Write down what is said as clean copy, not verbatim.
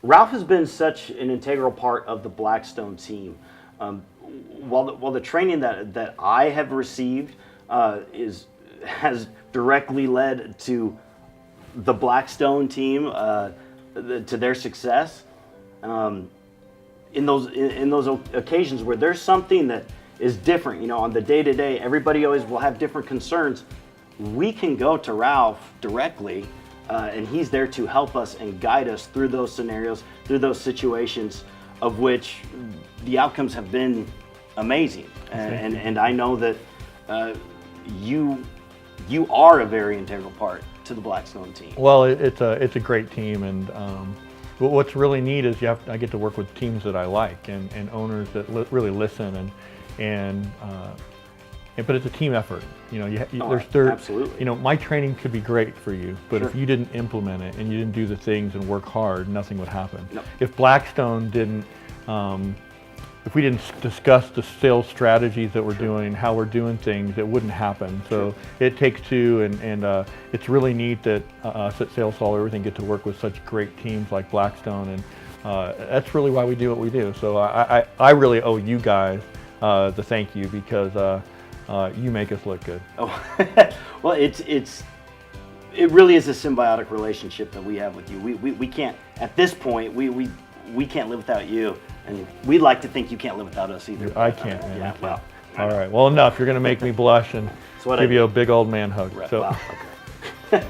Ralph has been such an integral part of the Blackstone team. Um, while the training that I have received has directly led to the Blackstone team to their success. In those occasions where there's something that is different, on the day to day, everybody always will have different concerns. We can go to Ralph directly, and he's there to help us and guide us through those scenarios, through those situations, of which the outcomes have been amazing. And I know that you are a very integral part to the Blackstone team. Well, it's a great team, and what's really neat is I get to work with teams that I like and owners that really listen but it's a team effort. Absolutely. My training could be great for you, but Sure. if you didn't implement it and you didn't do the things and work hard, nothing would happen. Nope. If Blackstone didn't, if we didn't discuss the sales strategies that we're doing, how we're doing things, it wouldn't happen. So it takes two, and it's really neat that us at Sales Hall, everything get to work with such great teams like Blackstone, and that's really why we do what we do. So I really owe you guys the thank you, because you make us look good. Oh, well, it really is a symbiotic relationship that we have with you. We can't, at this point, we can't live without you, and we'd like to think you can't live without us either. I can't, man. Yeah, I can't. well, All right. Well, enough. You're going to make me blush and what I give you a big old man hug. Right, So. wow, okay.